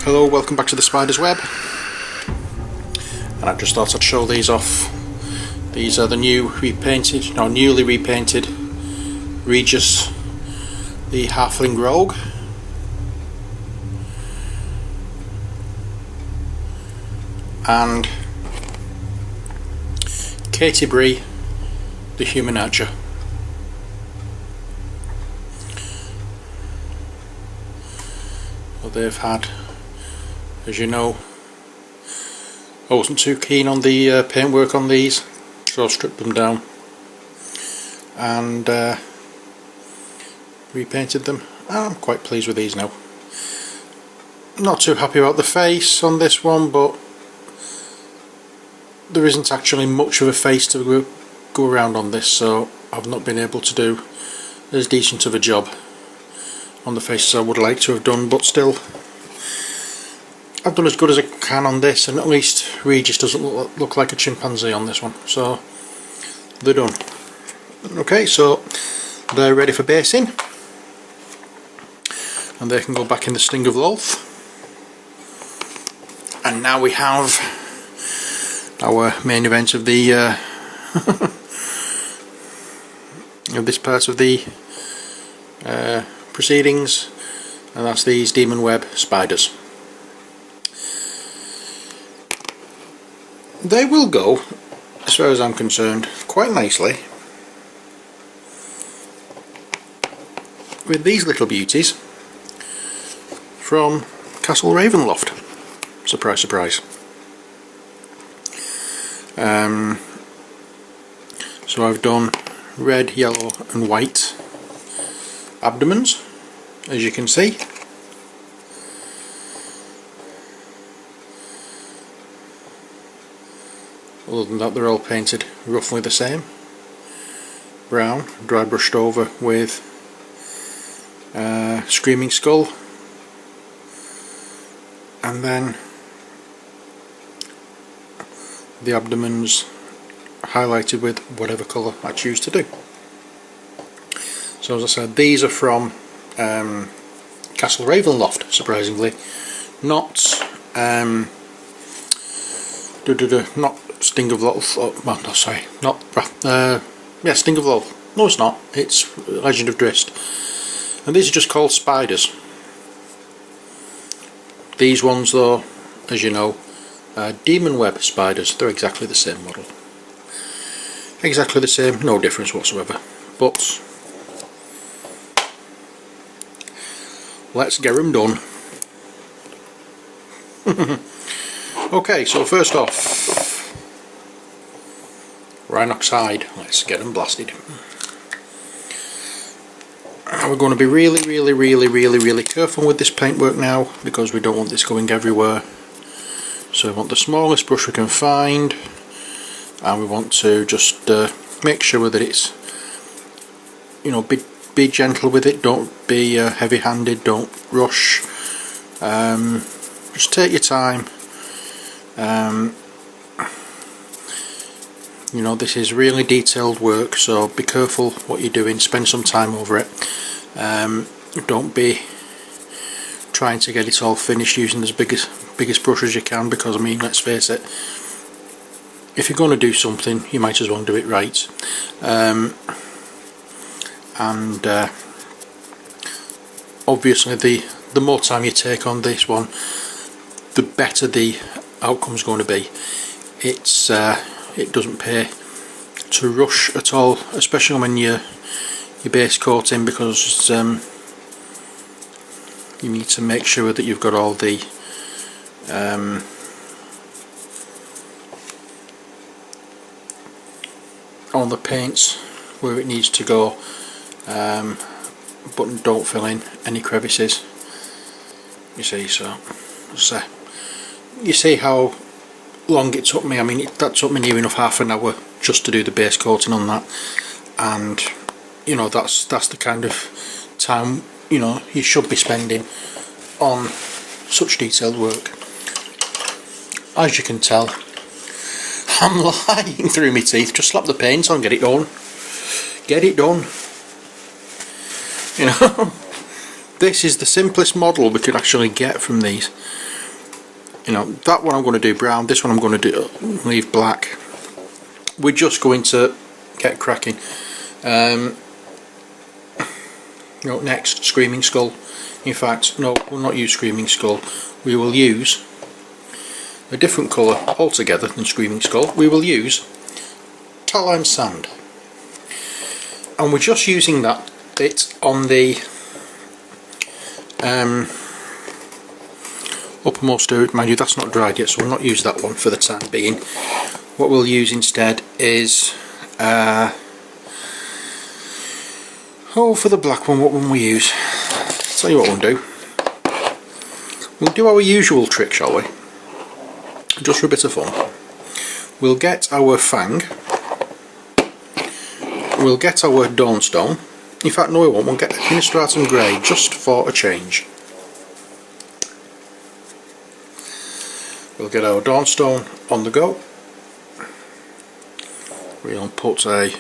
Hello, welcome back to the Spiders Web. And I just thought I'd show these off. These are the newly repainted Regis, the Halfling Rogue. And Katie Bree, the Human Archer. Well, they've had, as you know, I wasn't too keen on the paintwork on these, so I stripped them down and repainted them. I'm quite pleased with these now. Not too happy about the face on this one, but there isn't actually much of a face to go around on this, so I've not been able to do as decent of a job on the face as I would like to have done, but still I've done as good as I can on this, and at least Regis doesn't look like a chimpanzee on this one, so they're done. Okay, so they're ready for basing, and they can go back in the Sting of Lolth. And now we have our main event of the of this part of the proceedings, and that's these Demonweb Spiders. They will go, as far as I'm concerned, quite nicely with these little beauties from Castle Ravenloft. Surprise, surprise. So I've done red, yellow and white abdomens, as you can see. Other than that, they're all painted roughly the same. Brown, dry brushed over with Screaming Skull, and then the abdomens highlighted with whatever colour I choose to do. So as I said, these are from Castle Ravenloft, surprisingly, not not Sting of Lolth. Oh, well, no, sorry, not yeah, Sting of Lolth. No, it's not. It's Legend of Drist, and these are just called Spiders. These ones, though, as you know, Demonweb Spiders. They're exactly the same model. Exactly the same, no difference whatsoever. But let's get them done. Okay, so first off, Rhinoxide. Let's get them blasted. We're going to be really careful with this paintwork now, because we don't want this going everywhere. So we want the smallest brush we can find, and we want to just make sure that it's, you know, be gentle with it. Don't be heavy-handed. Don't rush. Just take your time. You know, this is really detailed work, so be careful what you're doing. Spend some time over it. Don't be trying to get it all finished using as biggest brush as you can, because I mean, let's face it, if you're going to do something, you might as well do it right. Obviously the more time you take on this one, the better the outcome's going to be. It doesn't pay to rush at all, especially when you're base coating, because you need to make sure that you've got all the paints where it needs to go, but don't fill in any crevices. You see, so you see how long it took me. I mean, that took me near enough half an hour just to do the base coating on that, and you know, that's the kind of time, you know, you should be spending on such detailed work. As you can tell, I'm lying through my teeth. Just slap the paint on, get it done. Get it done. You know, this is the simplest model we could actually get from these. You know, that one I'm going to do brown, this one I'm going to leave black. We're just going to get cracking. You know, next, Screaming Skull. In fact, no, we'll not use Screaming Skull. We will use a different colour altogether than Screaming Skull. We will use Talent Sand. And we're just using that bit on the uppermost area. Mind you, that's not dried yet, so we'll not use that one for the time being. What we'll use instead is for the black one, what will we use? Tell you what we'll do. We'll do our usual trick, shall we? Just for a bit of fun. We'll get our Fang. We'll get our Dawnstone. In fact, no, we won't. We'll get Innistratum Grey just for a change. We'll get our Dawnstone on the go. We'll put a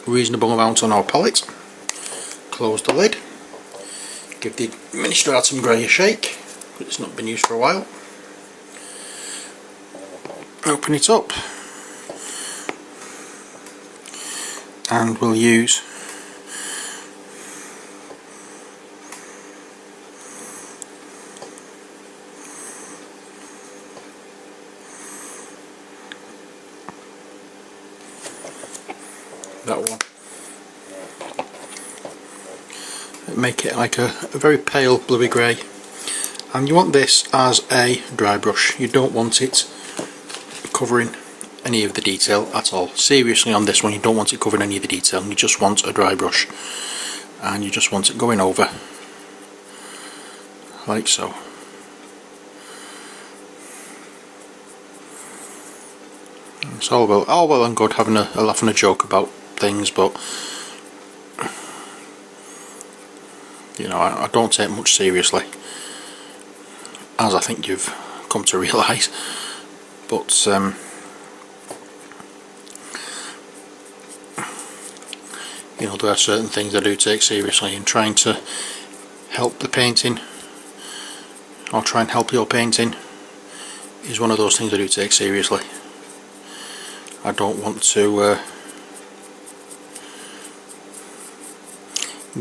reasonable amount on our palette. Close the lid. Give the Innistratum Grey a shake. It's not been used for a while. Open it up. And we'll use that one. Make it like a very pale bluey grey, and you want this as a dry brush. You don't want it covering any of the detail at all. Seriously, on this one you don't want it covering any of the detail. You just want a dry brush, and you just want it going over like so. It's all well and good having a laugh and a joke about things, but you know, I don't take much seriously, as I think you've come to realise. But you know, there are certain things I do take seriously, and trying to help the painting, or try and help your painting, is one of those things I do take seriously. I don't want to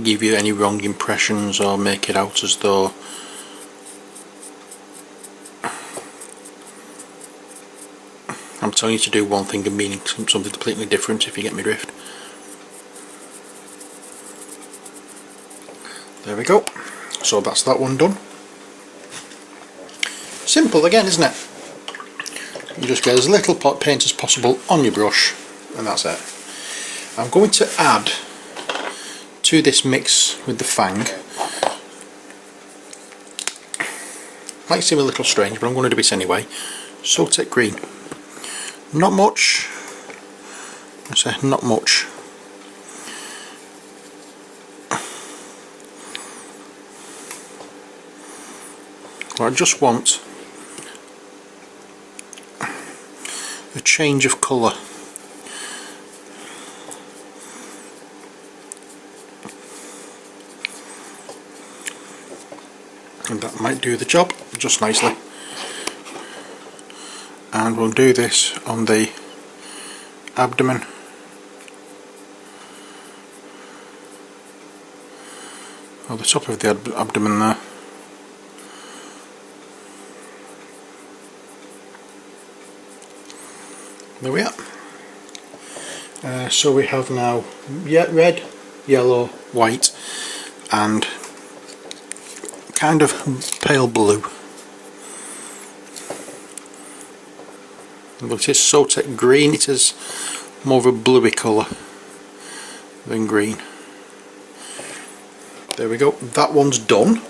give you any wrong impressions or make it out as though I'm telling you to do one thing and meaning something completely different, if you get me drift. There we go. So that's that one done. Simple again, isn't it? You just get as little paint as possible on your brush, and that's it. I'm going to add to this mix with the Fang. Might seem a little strange, but I'm going to do it anyway. Saltec Green. Not much. I say not much. I just want a change of colour. And that might do the job just nicely. And we'll do this on the abdomen. Or the top of the abdomen there. There we are. So we have now red, yellow, white, and kind of pale blue. But it is Saltec Green. It is more of a bluey colour than green. There we go. That one's done.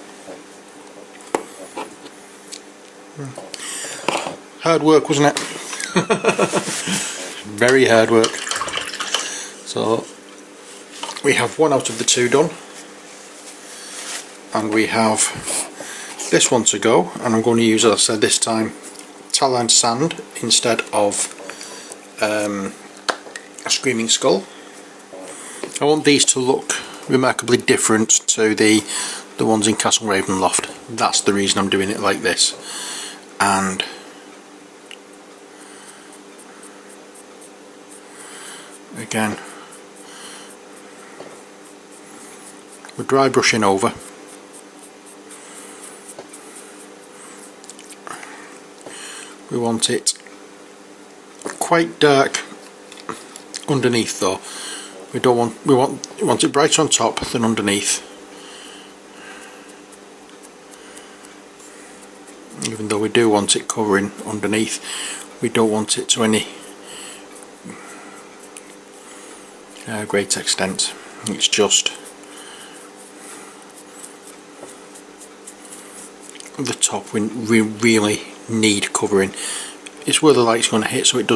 Hard work, wasn't it? Very hard work. So we have one out of the two done, and we have this one to go, and I'm going to use, as I said this time, Talent Sand instead of a Screaming Skull. I want these to look remarkably different to the ones in Castle Ravenloft. That's the reason I'm doing it like this. And again, we're dry brushing over. We want it quite dark underneath though. We want it brighter on top than underneath. Even though we do want it covering underneath, we don't want it to any great extent. It's just the top we really need covering. It's where the light's going to hit, so it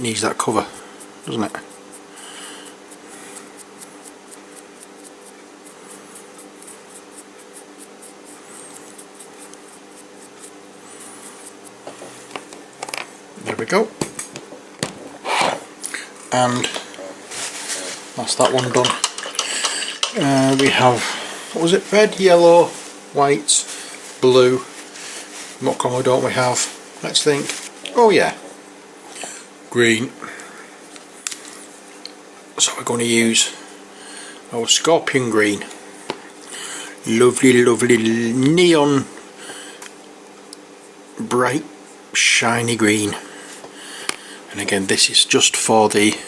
needs that cover, doesn't it? There we go. And that's that one done. We have, what was it, red, yellow, white, blue. What colour don't we have? Let's think. Oh yeah, green. So we're going to use our scorpion green. Lovely, lovely neon bright shiny green. And again, this is just for the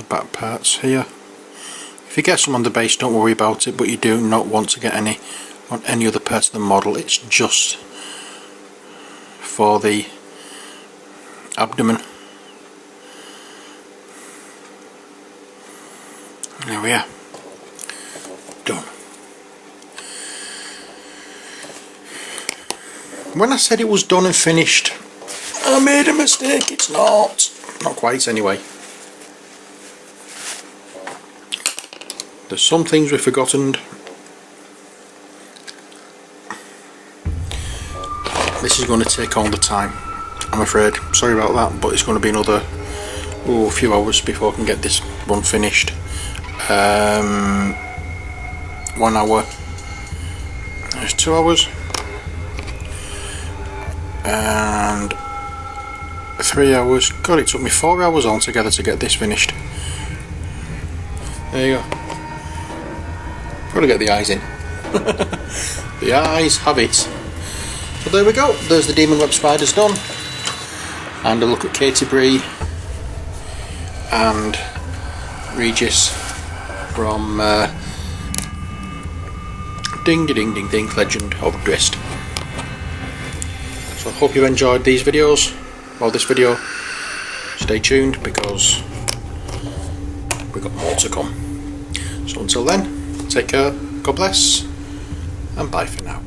back parts here. If you get some on the base, don't worry about it, but you do not want to get any on any other part of the model. It's just for the abdomen. There we are. Done. When I said it was done and finished, I made a mistake. It's not. Not quite anyway. There's some things we've forgotten. This is going to take all the time, I'm afraid. Sorry about that, but it's going to be another few hours before I can get this one finished. 1 hour. There's 2 hours. And 3 hours. God, it took me 4 hours altogether to get this finished. There you go. Gotta get the eyes in. The eyes have it. So there we go. There's the Demonweb Spiders done. And a look at Katie Bree and Regis from Ding Ding Ding Ding Legend of Drist. So I hope you enjoyed these videos, or this video. Stay tuned because we've got more to come. So until then, take care, God bless, and bye for now.